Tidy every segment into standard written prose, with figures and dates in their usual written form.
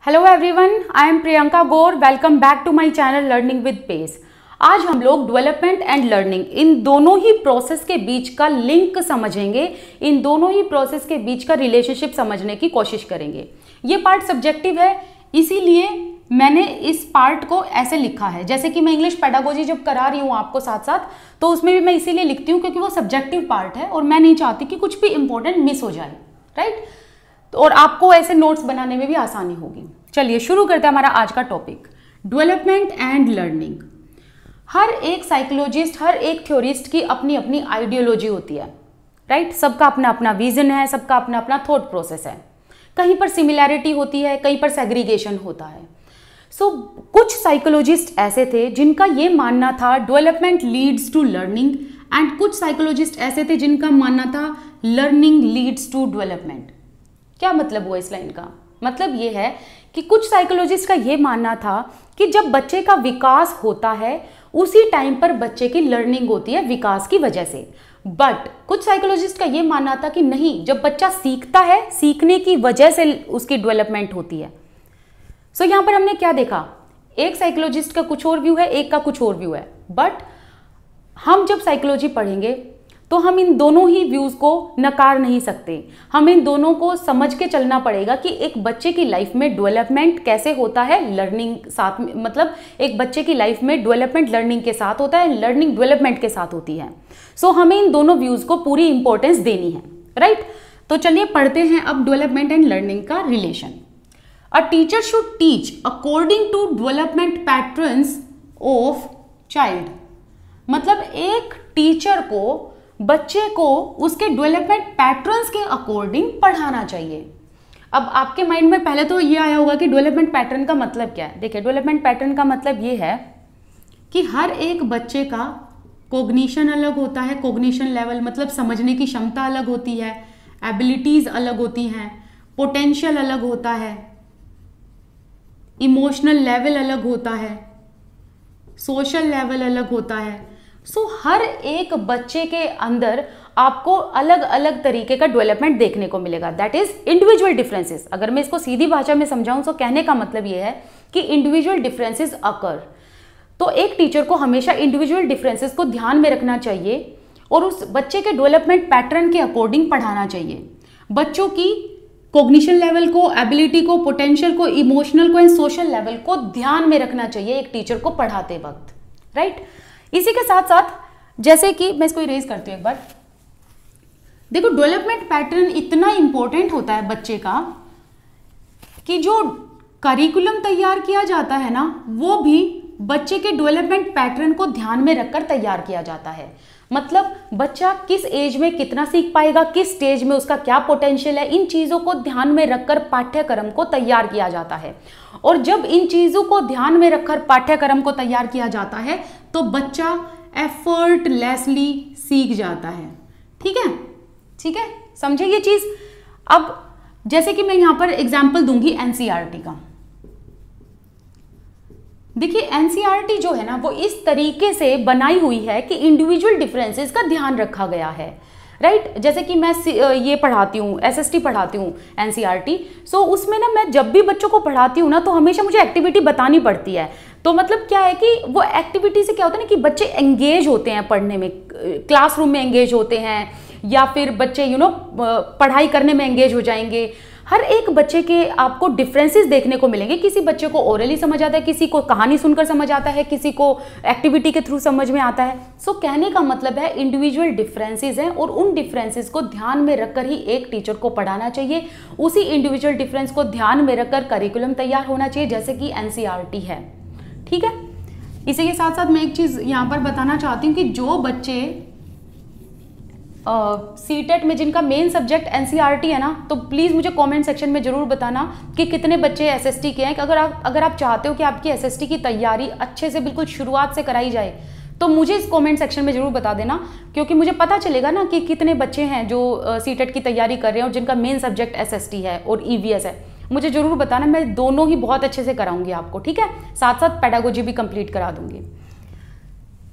Hello everyone, I am Priyanka Gaur. Welcome back to my channel learning with pace. आज हम लोग development and learning इन दोनों ही process के बीच का लिंक समझेंगे, इन दोनों ही प्रोसेस के बीच का रिलेशनशिप समझने की कोशिश करेंगे। ये पार्ट सब्जेक्टिव है, इसीलिए मैंने इस पार्ट को ऐसे लिखा है। जैसे कि मैं इंग्लिश पेडागोजी जब करा रही हूँ आपको साथ साथ, तो उसमें भी मैं इसीलिए लिखती हूँ क्योंकि वो सब्जेक्टिव पार्ट है और मैं नहीं चाहती कि कुछ भी इंपॉर्टेंट मिस हो जाए, राइट। और आपको ऐसे नोट्स बनाने में भी आसानी होगी। चलिए शुरू करते हैं हमारा आज का टॉपिक, डेवलपमेंट एंड लर्निंग। हर एक साइकोलॉजिस्ट, हर एक थ्योरिस्ट की अपनी अपनी आइडियोलॉजी होती है, राइट। सबका अपना अपना विजन है, सबका अपना अपना थॉट प्रोसेस है। कहीं पर सिमिलैरिटी होती है, कहीं पर सेग्रीगेशन होता है। कुछ साइकोलॉजिस्ट ऐसे थे जिनका ये मानना था development leads to learning, and कुछ साइकोलॉजिस्ट ऐसे थे जिनका मानना था लर्निंग लीड्स टू डेवलपमेंट। क्या मतलब हुआ इस लाइन का? मतलब ये है कि कुछ साइकोलॉजिस्ट का ये मानना था कि जब बच्चे का विकास होता है उसी टाइम पर बच्चे की लर्निंग होती है विकास की वजह से। बट कुछ साइकोलॉजिस्ट का ये मानना था कि नहीं, जब बच्चा सीखता है सीखने की वजह से उसकी डेवलपमेंट होती है। यहां पर हमने क्या देखा, एक साइकोलॉजिस्ट का कुछ और व्यू है, एक का कुछ और व्यू है। बट हम जब साइकोलॉजी पढ़ेंगे तो हम इन दोनों ही व्यूज को नकार नहीं सकते। हम इन दोनों को समझ के चलना पड़ेगा कि एक बच्चे की लाइफ में डेवलपमेंट कैसे होता है, लर्निंग साथ में, मतलब एक बच्चे की लाइफ में डेवलपमेंट लर्निंग के साथ होता है, लर्निंग डेवलपमेंट के साथ होती है। हमें इन दोनों व्यूज को पूरी इंपॉर्टेंस देनी है, राइट। तो चलिए पढ़ते हैं अब डेवलपमेंट एंड लर्निंग का relation. A teacher should teach according to development patterns of child. मतलब एक टीचर को बच्चे को उसके डेवलपमेंट पैटर्न्स के अकॉर्डिंग पढ़ाना चाहिए। अब आपके माइंड में पहले तो ये आया होगा कि डेवलपमेंट पैटर्न का मतलब क्या है। देखिए, डेवलपमेंट पैटर्न का मतलब ये है कि हर एक बच्चे का कोग्निशन अलग होता है। कोग्निशन लेवल मतलब समझने की क्षमता अलग होती है, एबिलिटीज अलग होती हैं, पोटेंशियल अलग होता है, इमोशनल लेवल अलग होता है, सोशल लेवल अलग होता है। हर एक बच्चे के अंदर आपको अलग अलग तरीके का डेवलपमेंट देखने को मिलेगा। That is individual differences. अगर मैं इसको सीधी भाषा में समझाऊं तो कहने का मतलब यह है कि इंडिविजुअल डिफरेंसेस अकर। तो एक टीचर को हमेशा इंडिविजुअल डिफरेंसेस को ध्यान में रखना चाहिए और उस बच्चे के डेवलपमेंट पैटर्न के अकॉर्डिंग पढ़ाना चाहिए। बच्चों की कॉग्निशन लेवल को, एबिलिटी को, पोटेंशियल को, इमोशनल को एंड सोशल लेवल को ध्यान में रखना चाहिए एक टीचर को पढ़ाते वक्त, राइट। इसी के साथ साथ जैसे कि मैं इसको इरेज करती हूँ एक बार। देखो, डेवलपमेंट पैटर्न इतना इंपॉर्टेंट होता है बच्चे का कि जो करिकुलम तैयार किया जाता है ना, वो भी बच्चे के डेवलपमेंट पैटर्न को ध्यान में रखकर तैयार किया जाता है। मतलब बच्चा किस एज में कितना सीख पाएगा, किस स्टेज में उसका क्या पोटेंशियल है, इन चीज़ों को ध्यान में रखकर पाठ्यक्रम को तैयार किया जाता है। और जब इन चीज़ों को ध्यान में रखकर पाठ्यक्रम को तैयार किया जाता है तो बच्चा एफर्टलेसली सीख जाता है। ठीक है, ठीक है, समझे ये चीज़। अब जैसे कि मैं यहाँ पर एग्जाम्पल दूंगी एनसीईआरटी का। देखिए, एनसीईआरटी जो है ना, वो इस तरीके से बनाई हुई है कि इंडिविजुअल डिफरेंसेस का ध्यान रखा गया है, राइट। जैसे कि मैं ये पढ़ाती हूँ, एसएसटी पढ़ाती हूँ एनसीईआरटी। उसमें ना मैं जब भी बच्चों को पढ़ाती हूँ ना, तो हमेशा मुझे एक्टिविटी बतानी पड़ती है। तो मतलब क्या है कि वो एक्टिविटी से क्या होता है ना कि बच्चे एंगेज होते हैं पढ़ने में, क्लासरूम में एंगेज होते हैं, या फिर बच्चे पढ़ाई करने में एंगेज हो जाएंगे। हर एक बच्चे के आपको डिफरेंसेस देखने को मिलेंगे। किसी बच्चे को ओरली समझ आता है, किसी को कहानी सुनकर समझ आता है, किसी को एक्टिविटी के थ्रू समझ में आता है। कहने का मतलब है इंडिविजुअल डिफरेंसेस हैं और उन डिफरेंसेस को ध्यान में रखकर ही एक टीचर को पढ़ाना चाहिए। उसी इंडिविजुअल डिफरेंस को ध्यान में रखकर करिकुलम तैयार होना चाहिए, जैसे कि एनसीईआरटी है। ठीक है, इसी के साथ साथ मैं एक चीज़ यहाँ पर बताना चाहती हूँ कि जो बच्चे सीटेट में जिनका मेन सब्जेक्ट एनसीईआरटी है ना, तो प्लीज़ मुझे कमेंट सेक्शन में ज़रूर बताना कि कितने बच्चे एसएसटी के हैं। अगर आप चाहते हो कि आपकी एसएसटी की तैयारी अच्छे से बिल्कुल शुरुआत से कराई जाए, तो मुझे इस कमेंट सेक्शन में ज़रूर बता देना, क्योंकि मुझे पता चलेगा ना कि कितने बच्चे हैं जो सीटेट की तैयारी कर रहे हैं और जिनका मेन सब्जेक्ट एसएसटी है और ईवीएस है। मुझे ज़रूर बताना, मैं दोनों ही बहुत अच्छे से कराऊंगी आपको, ठीक है। साथ साथ पेडागोजी भी कंप्लीट करा दूंगी।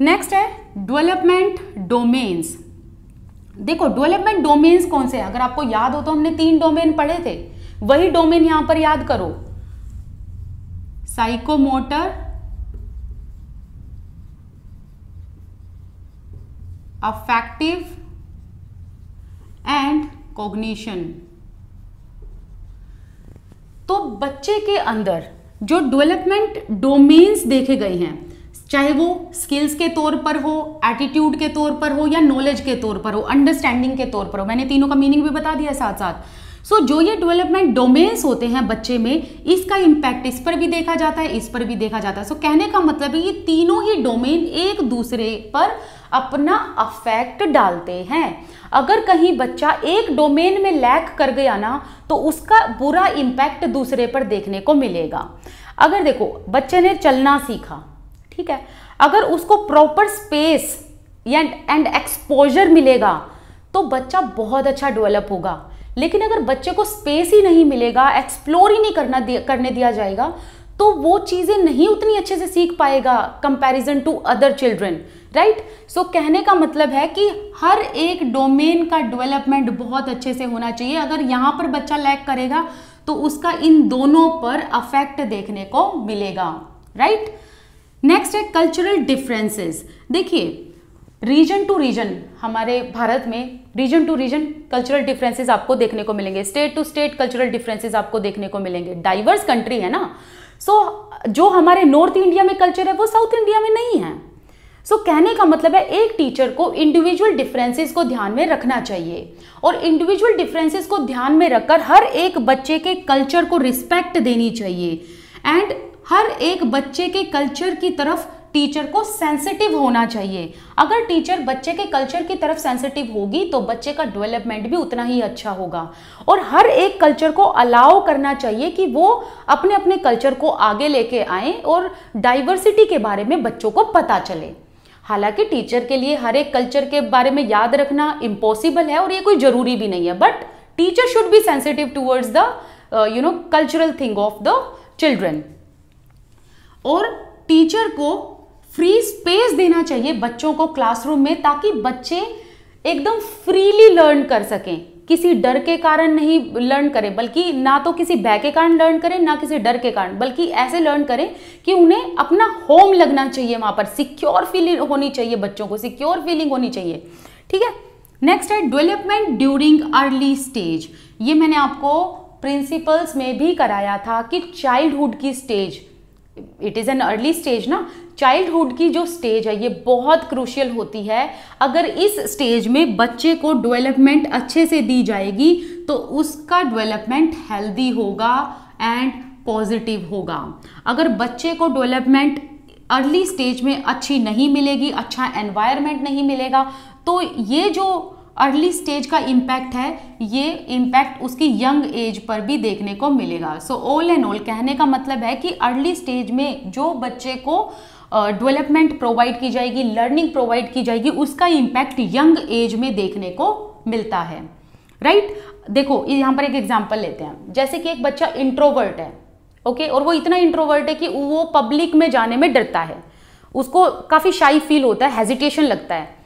नेक्स्ट है डेवलपमेंट डोमेन्स। देखो, डेवलपमेंट डोमेन्स कौन से हैं? अगर आपको याद हो तो हमने 3 डोमेन पढ़े थे, वही डोमेन यहां पर याद करो। Psychomotor, affective and cognition. तो बच्चे के अंदर जो डेवलपमेंट डोमेन्स देखे गए हैं, चाहे वो स्किल्स के तौर पर हो, एटीट्यूड के तौर पर हो, या नॉलेज के तौर पर हो, अंडरस्टैंडिंग के तौर पर हो, मैंने तीनों का मीनिंग भी बता दिया साथ साथ। सो जो ये डेवलपमेंट डोमेन्स होते हैं बच्चे में, इसका इम्पैक्ट इस पर भी देखा जाता है, इस पर भी देखा जाता है। सो कहने का मतलब है ये तीनों ही डोमेन एक दूसरे पर अपना अफेक्ट डालते हैं। अगर कहीं बच्चा एक डोमेन में लैक कर गया ना, तो उसका बुरा इम्पैक्ट दूसरे पर देखने को मिलेगा। अगर देखो बच्चे ने चलना सीखा, ठीक है, अगर उसको प्रॉपर स्पेस एंड एक्सपोजर मिलेगा तो बच्चा बहुत अच्छा डेवलप होगा। लेकिन अगर बच्चे को स्पेस ही नहीं मिलेगा, एक्सप्लोर ही नहीं करने दिया जाएगा, तो वो चीजें नहीं उतनी अच्छे से सीख पाएगा comparison to other children, right. So कहने का मतलब है कि हर एक डोमेन का डेवलपमेंट बहुत अच्छे से होना चाहिए। अगर यहाँ पर बच्चा लैक करेगा तो उसका इन दोनों पर अफेक्ट देखने को मिलेगा, राइट। नेक्स्ट है कल्चरल डिफरेंसेस। देखिए रीजन टू रीजन, हमारे भारत में region to region cultural differences आपको देखने को मिलेंगे, state to state cultural differences आपको देखने को मिलेंगे। डाइवर्स कंट्री है ना, सो जो हमारे नॉर्थ इंडिया में कल्चर है वो साउथ इंडिया में नहीं है। सो कहने का मतलब है एक टीचर को इंडिविजुअल डिफरेंसेस को ध्यान में रखना चाहिए, और इंडिविजुअल डिफरेंसेस को ध्यान में रखकर हर एक बच्चे के कल्चर को रिस्पेक्ट देनी चाहिए, एंड हर एक बच्चे के कल्चर की तरफ टीचर को सेंसिटिव होना चाहिए। अगर टीचर बच्चे के कल्चर की तरफ सेंसिटिव होगी तो बच्चे का डेवलपमेंट भी उतना ही अच्छा होगा। और हर एक कल्चर को अलाउ करना चाहिए कि वो अपने अपने कल्चर को आगे लेके आए और डाइवर्सिटी के बारे में बच्चों को पता चले। हालांकि टीचर के लिए हर एक कल्चर के बारे में याद रखना इम्पॉसिबल है और ये कोई जरूरी भी नहीं है, but teacher should be sensitive towards the cultural thing of the children. और टीचर को फ्री स्पेस देना चाहिए बच्चों को क्लासरूम में, ताकि बच्चे एकदम फ्रीली लर्न कर सकें, किसी डर के कारण नहीं लर्न करें, बल्कि ना तो किसी भय के कारण लर्न करें, ना किसी डर के कारण, बल्कि ऐसे लर्न करें कि उन्हें अपना होम लगना चाहिए, वहां पर सिक्योर फीलिंग होनी चाहिए, बच्चों को सिक्योर फीलिंग होनी चाहिए, ठीक है। नेक्स्ट है डेवलपमेंट ड्यूरिंग अर्ली स्टेज। ये मैंने आपको प्रिंसिपल्स में भी कराया था कि चाइल्डहुड की stage, it is an early stage ना, चाइल्डहुड की जो स्टेज है ये बहुत क्रूशियल होती है। अगर इस स्टेज में बच्चे को डेवलपमेंट अच्छे से दी जाएगी तो उसका डेवलपमेंट हेल्दी होगा एंड पॉजिटिव होगा। अगर बच्चे को डेवलपमेंट अर्ली स्टेज में अच्छी नहीं मिलेगी, अच्छा एनवायरनमेंट नहीं मिलेगा, तो ये जो अर्ली स्टेज का इम्पैक्ट है, ये इम्पैक्ट उसकी यंग एज पर भी देखने को मिलेगा। सो ऑल एंड ऑल कहने का मतलब है कि अर्ली स्टेज में जो बच्चे को डेवलपमेंट प्रोवाइड की जाएगी, लर्निंग प्रोवाइड की जाएगी, उसका इम्पैक्ट यंग एज में देखने को मिलता है, राइट। देखो यहाँ पर एक एग्जाम्पल लेते हैं, जैसे कि एक बच्चा इंट्रोवर्ट है, ओके, और वो इतना इंट्रोवर्ट है कि वो पब्लिक में जाने में डरता है, उसको काफ़ी शाई फील होता है, हेजिटेशन लगता है।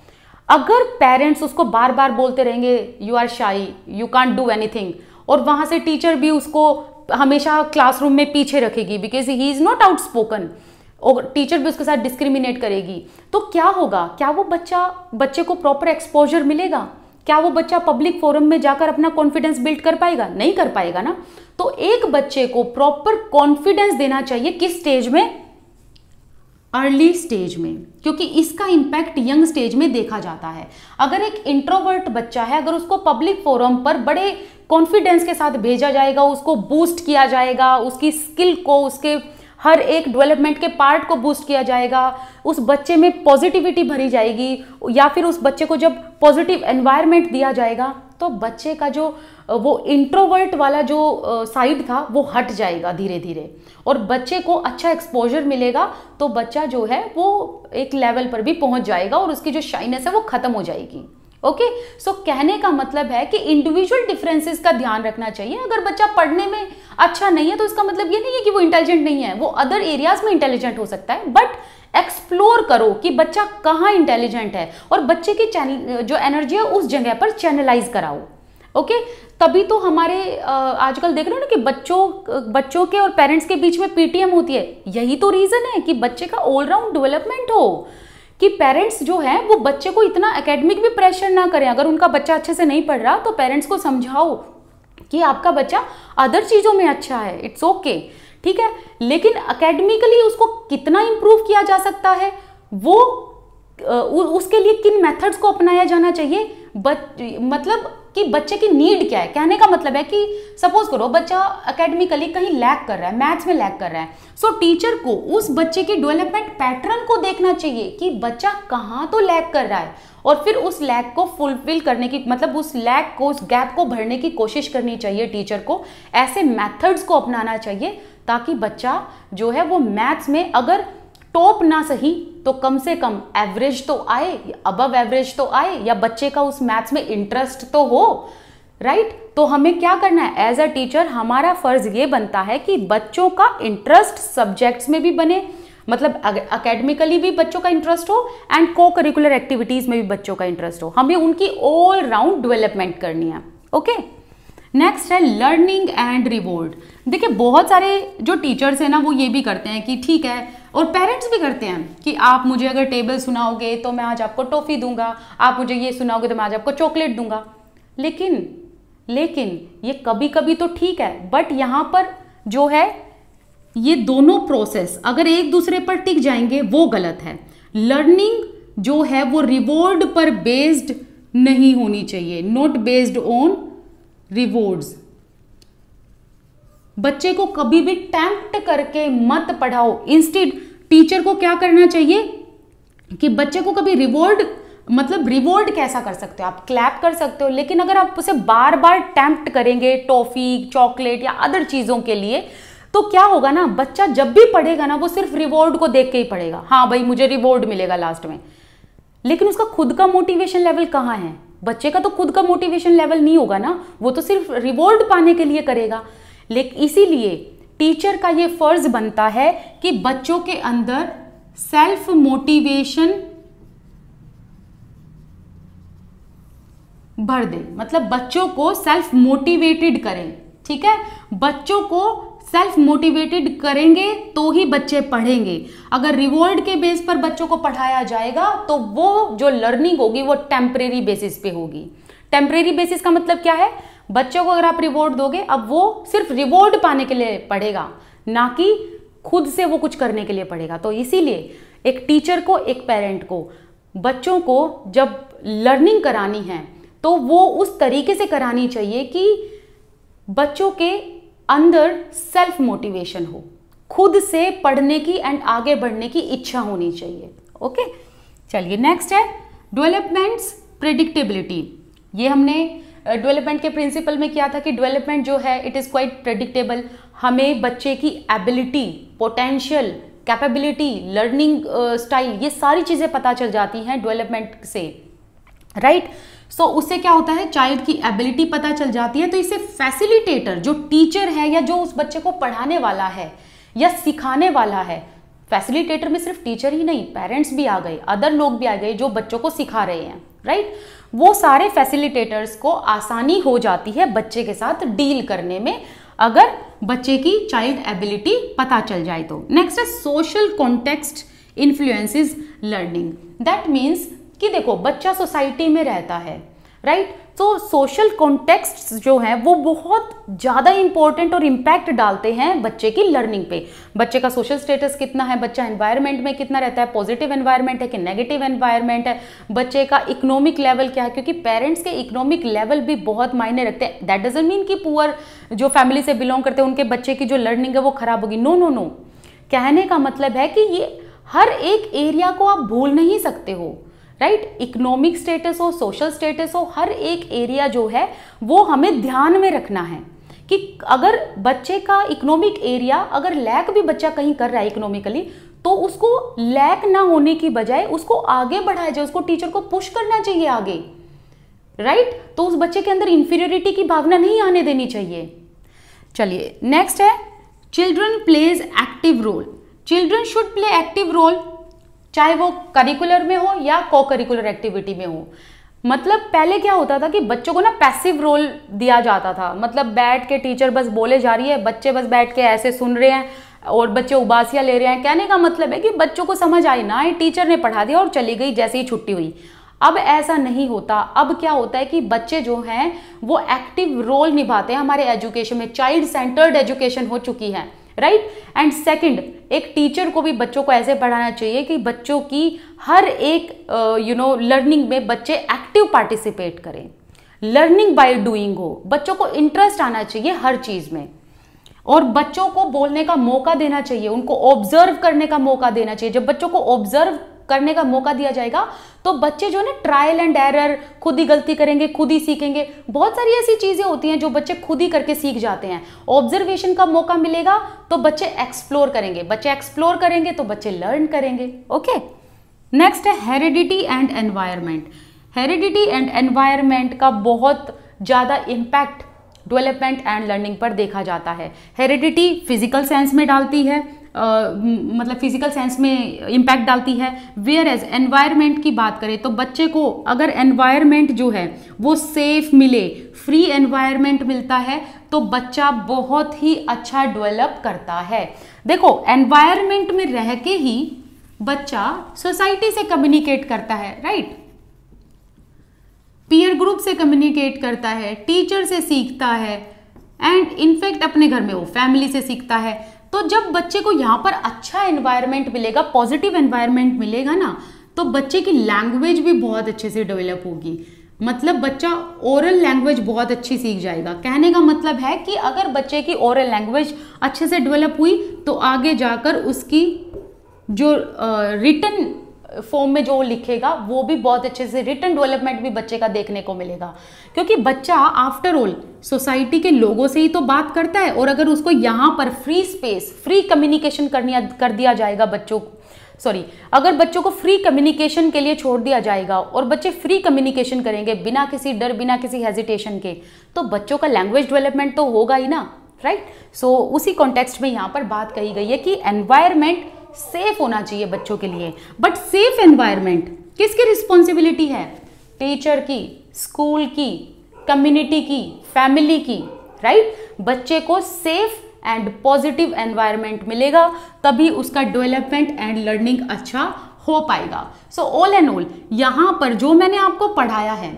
अगर पेरेंट्स उसको बार बार बोलते रहेंगे you are shy, you can't do anything, और वहां से टीचर भी उसको हमेशा क्लासरूम में पीछे रखेगी because he is not outspoken, और टीचर भी उसके साथ डिस्क्रिमिनेट करेगी, तो क्या होगा? क्या वो बच्चे को प्रॉपर एक्सपोजर मिलेगा? क्या वो बच्चा पब्लिक फोरम में जाकर अपना कॉन्फिडेंस बिल्ड कर पाएगा? नहीं कर पाएगा ना। तो एक बच्चे को प्रॉपर कॉन्फिडेंस देना चाहिए किस स्टेज में? अर्ली स्टेज में, क्योंकि इसका इम्पैक्ट यंग स्टेज में देखा जाता है। अगर एक इंट्रोवर्ट बच्चा है, अगर उसको पब्लिक फोरम पर बड़े कॉन्फिडेंस के साथ भेजा जाएगा, उसको बूस्ट किया जाएगा, उसकी स्किल को, उसके हर एक डेवलपमेंट के पार्ट को बूस्ट किया जाएगा, उस बच्चे में पॉजिटिविटी भरी जाएगी, या फिर उस बच्चे को जब पॉजिटिव एनवायरनमेंट दिया जाएगा तो बच्चे का जो वो इंट्रोवर्ट वाला जो साइड था वो हट जाएगा धीरे धीरे, और बच्चे को अच्छा एक्सपोजर मिलेगा तो बच्चा जो है वो एक लेवल पर भी पहुंच जाएगा और उसकी जो शाइनेस है वो खत्म हो जाएगी। ओके, सो कहने का मतलब है कि इंडिविजुअल डिफरेंसेस का ध्यान रखना चाहिए। अगर बच्चा पढ़ने में अच्छा नहीं है तो इसका मतलब ये नहीं है कि वो इंटेलिजेंट नहीं है, वो अदर एरियाज में इंटेलिजेंट हो सकता है, बट एक्सप्लोर करो कि बच्चा कहाँ इंटेलिजेंट है और बच्चे की जो एनर्जी है उस जगह पर चैनलाइज कराओ। ओके, तभी तो हमारे आजकल देख रहे हो ना कि बच्चों के और पेरेंट्स के बीच में पीटीएम होती है। यही तो रीजन है कि बच्चे का ऑलराउंड डेवलपमेंट हो, कि पेरेंट्स जो है वो बच्चे को इतना एकेडमिक भी प्रेशर ना करें। अगर उनका बच्चा अच्छे से नहीं पढ़ रहा तो पेरेंट्स को समझाओ कि आपका बच्चा अदर चीजों में अच्छा है, इट्स ओके, ठीक है, लेकिन एकेडमिकली उसको कितना इंप्रूव किया जा सकता है, वो उसके लिए किन मेथड्स को अपनाया जाना चाहिए, मतलब कि बच्चे की नीड क्या है। कहने का मतलब है कि सपोज करो बच्चा एकेडमिकली कहीं लैग कर रहा है, मैथ्स में लैग कर रहा है, सो टीचर को उस बच्चे के डेवलपमेंट पैटर्न को देखना चाहिए कि बच्चा कहाँ तो लैग कर रहा है, और फिर उस लैग को फुलफिल करने की, मतलब उस लैग को, उस गैप को भरने की कोशिश करनी चाहिए टीचर को। ऐसे मेथड्स को अपनाना चाहिए ताकि बच्चा जो है वो मैथ्स में अगर टॉप ना सही तो कम से कम एवरेज तो आए, अबव एवरेज तो आए, या बच्चे का उस मैथ्स में इंटरेस्ट तो हो, राइट। तो हमें क्या करना है, एज अ टीचर हमारा फर्ज ये बनता है कि बच्चों का इंटरेस्ट सब्जेक्ट्स में भी बने, मतलब एकेडमिकली भी बच्चों का इंटरेस्ट हो एंड को करिकुलर एक्टिविटीज में भी बच्चों का इंटरेस्ट हो। हमें उनकी ऑल राउंड डेवलपमेंट करनी है। ओके, नेक्स्ट है लर्निंग एंड रिवॉर्ड। देखिए बहुत सारे जो टीचर्स हैं ना वो ये भी करते हैं कि ठीक है, और पेरेंट्स भी करते हैं कि आप मुझे अगर टेबल सुनाओगे तो मैं आज आपको टॉफी दूंगा, आप मुझे ये सुनाओगे तो मैं आज आपको चॉकलेट दूंगा। लेकिन ये कभी कभी तो ठीक है, बट यहाँ पर जो है ये दोनों प्रोसेस अगर एक दूसरे पर टिक जाएंगे वो गलत है। लर्निंग जो है वो रिवॉर्ड पर बेस्ड नहीं होनी चाहिए, नॉट बेस्ड ऑन रिवॉर्ड्स। बच्चे को कभी भी टेम्प्ट करके मत पढ़ाओ। इंस्टेड टीचर को क्या करना चाहिए कि बच्चे को कभी रिवॉर्ड, मतलब रिवॉर्ड कैसा कर सकते हो आप, क्लैप कर सकते हो, लेकिन अगर आप उसे बार बार टेम्प्ट करेंगे टॉफी, चॉकलेट या अदर चीजों के लिए, तो क्या होगा ना, बच्चा जब भी पढ़ेगा ना वो सिर्फ रिवॉर्ड को देख के ही पढ़ेगा। हाँ भाई मुझे रिवॉर्ड मिलेगा लास्ट में, लेकिन उसका खुद का मोटिवेशन लेवल कहाँ है? बच्चे का तो खुद का मोटिवेशन लेवल नहीं होगा ना, वो तो सिर्फ रिवॉर्ड पाने के लिए करेगा। लेकिन इसीलिए टीचर का ये फर्ज बनता है कि बच्चों के अंदर सेल्फ मोटिवेशन भर दे, मतलब बच्चों को सेल्फ मोटिवेटेड करें, ठीक है। बच्चों को सेल्फ मोटिवेटेड करेंगे तो ही बच्चे पढ़ेंगे। अगर रिवॉर्ड के बेस पर बच्चों को पढ़ाया जाएगा तो वो जो लर्निंग होगी वो टेम्परेरी बेसिस पे होगी। टेम्परेरी बेसिस का मतलब क्या है, बच्चों को अगर आप रिवॉर्ड दोगे, अब वो सिर्फ रिवॉर्ड पाने के लिए पढ़ेगा, ना कि खुद से वो कुछ करने के लिए पढ़ेगा। तो इसीलिए एक टीचर को, एक पेरेंट को बच्चों को जब लर्निंग करानी है तो वो उस तरीके से करानी चाहिए कि बच्चों के अंदर सेल्फ मोटिवेशन हो, खुद से पढ़ने की एंड आगे बढ़ने की इच्छा होनी चाहिए। ओके, चलिए नेक्स्ट है डेवलपमेंट्स प्रेडिक्टेबिलिटी। ये हमने डेवलपमेंट के प्रिंसिपल में किया था कि डेवलपमेंट जो है इट इज क्वाइट प्रेडिक्टेबल। हमें बच्चे की ability, potential, capability, learning style, ये सारी चीजें पता चल जाती हैं डेवलपमेंट से, राइट। सो उससे क्या होता है, चाइल्ड की एबिलिटी पता चल जाती है। तो इससे फैसिलिटेटर जो टीचर है या जो उस बच्चे को पढ़ाने वाला है या सिखाने वाला है, फैसिलिटेटर में सिर्फ टीचर ही नहीं, पेरेंट्स भी आ गए, अदर लोग भी आ गए जो बच्चों को सिखा रहे हैं, राइट। वो सारे फैसिलिटेटर्स को आसानी हो जाती है बच्चे के साथ डील करने में अगर बच्चे की चाइल्ड एबिलिटी पता चल जाए तो। नेक्स्ट है social context influences learning. That means कि देखो बच्चा सोसाइटी में रहता है, राइट। तो सोशल कॉन्टेक्स्ट जो है वो बहुत ज़्यादा इंपॉर्टेंट और इम्पैक्ट डालते हैं बच्चे की लर्निंग पे। बच्चे का सोशल स्टेटस कितना है, बच्चा एनवायरनमेंट में कितना रहता है, पॉजिटिव एनवायरनमेंट है कि नेगेटिव एनवायरनमेंट है, बच्चे का इकोनॉमिक लेवल क्या है, क्योंकि पेरेंट्स के इकोनॉमिक लेवल भी बहुत मायने रखते हैं। दैट डजंट मीन कि पुअर जो फैमिली से बिलोंग करते हैं उनके बच्चे की जो लर्निंग है वो खराब होगी, नो नो नो। कहने का मतलब है कि ये हर एक एरिया को आप भूल नहीं सकते हो, राइट। इकोनॉमिक स्टेटस हो, सोशल स्टेटस हो, हर एक एरिया जो है वो हमें ध्यान में रखना है कि अगर बच्चे का इकोनॉमिक एरिया, अगर लैक भी बच्चा कहीं कर रहा है इकोनॉमिकली, तो उसको लैक ना होने की बजाय उसको आगे बढ़ाया जाए, उसको टीचर को पुश करना चाहिए आगे, राइट। तो उस बच्चे के अंदर इंफीरियरिटी की भावना नहीं आने देनी चाहिए। चलिए नेक्स्ट है children plays active role. Children should play active role, चाहे वो करिकुलर में हो या को करिकुलर एक्टिविटी में हो। मतलब पहले क्या होता था कि बच्चों को ना पैसिव रोल दिया जाता था, मतलब बैठ के टीचर बस बोले जा रही है, बच्चे बस बैठ के ऐसे सुन रहे हैं और बच्चे उबासियां ले रहे हैं। कहने का मतलब है कि बच्चों को समझ आई ना आए, टीचर ने पढ़ा दिया और चली गई जैसे ही छुट्टी हुई। अब ऐसा नहीं होता। अब क्या होता है कि बच्चे जो हैं वो एक्टिव रोल निभाते हैं हमारे एजुकेशन में। चाइल्ड सेंटर्ड एजुकेशन हो चुकी है, राइट। एंड सेकंड, एक टीचर को भी बच्चों को ऐसे पढ़ाना चाहिए कि बच्चों की हर एक लर्निंग में बच्चे एक्टिव पार्टिसिपेट करें, लर्निंग बाय डूइंग हो, बच्चों को इंटरेस्ट आना चाहिए हर चीज में, और बच्चों को बोलने का मौका देना चाहिए, उनको ऑब्जर्व करने का मौका देना चाहिए। जब बच्चों को ऑब्जर्व करने का मौका दिया जाएगा तो बच्चे जो है ना ट्रायल एंड एरर, खुद ही गलती करेंगे, खुद ही सीखेंगे। बहुत सारी ऐसी चीजें होती हैं जो बच्चे खुद ही करके सीख जाते हैं। ऑब्जर्वेशन का मौका मिलेगा तो बच्चे एक्सप्लोर करेंगे, बच्चे एक्सप्लोर करेंगे तो बच्चे लर्न करेंगे। ओके, नेक्स्ट है heredity and environment. Heredity and environment का बहुत ज्यादा इम्पैक्ट डेवलपमेंट एंड लर्निंग पर देखा जाता है। हेरिडिटी फिजिकल सेंस में डालती है, मतलब फिजिकल सेंस में इम्पैक्ट डालती है। वेयर एज एनवायरमेंट की बात करें तो बच्चे को अगर एनवायरमेंट जो है वो सेफ मिले, फ्री एनवायरमेंट मिलता है तो बच्चा बहुत ही अच्छा डेवलप करता है। देखो, एनवायरमेंट में रह के ही बच्चा सोसाइटी से कम्युनिकेट करता है, राइट, पीयर ग्रुप से कम्युनिकेट करता है, टीचर से सीखता है, एंड इनफैक्ट अपने घर में वो फैमिली से सीखता है। तो जब बच्चे को यहाँ पर अच्छा एनवायरनमेंट मिलेगा, पॉजिटिव एनवायरनमेंट मिलेगा ना, तो बच्चे की लैंग्वेज भी बहुत अच्छे से डेवलप होगी। मतलब बच्चा ओरल लैंग्वेज बहुत अच्छी सीख जाएगा। कहने का मतलब है कि अगर बच्चे की ओरल लैंग्वेज अच्छे से डेवलप हुई तो आगे जाकर उसकी जो रिटन फॉर्म में जो लिखेगा वो भी बहुत अच्छे से, रिटन डेवलपमेंट भी बच्चे का देखने को मिलेगा। क्योंकि बच्चा आफ्टर ऑल सोसाइटी के लोगों से ही तो बात करता है, और अगर उसको यहाँ पर फ्री स्पेस, फ्री कम्युनिकेशन कर दिया जाएगा अगर बच्चों को फ्री कम्युनिकेशन के लिए छोड़ दिया जाएगा और बच्चे फ्री कम्युनिकेशन करेंगे बिना किसी डर, बिना किसी हेजिटेशन के, तो बच्चों का लैंग्वेज डेवलपमेंट तो होगा ही ना, राइट। सो उसी कॉन्टेक्स्ट में यहाँ पर बात कही गई है कि एनवायरमेंट सेफ होना चाहिए बच्चों के लिए। बट सेफ एनवायरनमेंट किसकी रिस्पॉन्सिबिलिटी है? टीचर की, स्कूल की, कम्युनिटी की, फैमिली की, राइट। बच्चे को सेफ एंड पॉजिटिव एनवायरनमेंट मिलेगा तभी उसका डेवलपमेंट एंड लर्निंग अच्छा हो पाएगा। सो ऑल एंड ऑल यहां पर जो मैंने आपको पढ़ाया है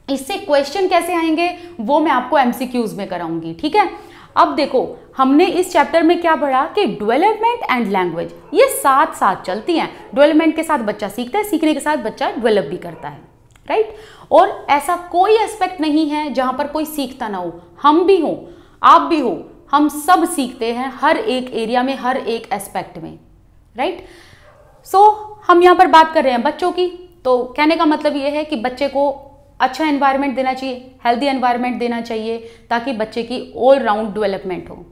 इससे क्वेश्चन कैसे आएंगे वो मैं आपको एमसीक्यूज में कराऊंगी, ठीक है। अब देखो, हमने इस चैप्टर में क्या पढ़ा कि डेवलपमेंट एंड लैंग्वेज ये साथ साथ चलती हैं। डेवलपमेंट के साथ बच्चा सीखता है, सीखने के साथ बच्चा डेवलप भी करता है, राइट। और ऐसा कोई एस्पेक्ट नहीं है जहां पर कोई सीखता ना हो। हम भी हो, आप भी हो, हम सब सीखते हैं हर एक एरिया में, हर एक एस्पेक्ट में, राइट। सो हम यहां पर बात कर रहे हैं बच्चों की, तो कहने का मतलब ये है कि बच्चे को अच्छा एनवायरनमेंट देना चाहिए, हेल्दी एनवायरनमेंट देना चाहिए ताकि बच्चे की ऑल राउंड डेवलपमेंट हो।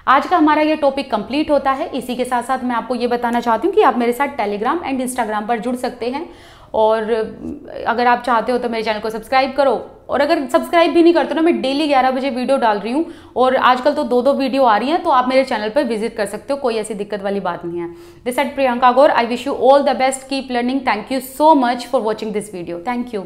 आज का हमारा ये टॉपिक कंप्लीट होता है। इसी के साथ साथ मैं आपको ये बताना चाहती हूँ कि आप मेरे साथ टेलीग्राम एंड इंस्टाग्राम पर जुड़ सकते हैं, और अगर आप चाहते हो तो मेरे चैनल को सब्सक्राइब करो। और अगर सब्सक्राइब भी नहीं करते ना, मैं डेली 11 बजे वीडियो डाल रही हूँ और आजकल तो 2-2 वीडियो आ रही हैं, तो आप मेरे चैनल पर विजिट कर सकते हो, कोई ऐसी दिक्कत वाली बात नहीं है। This is Priyanka Gaur. I wish you all the best, keep learning. Thank you so much for watching this video. Thank you.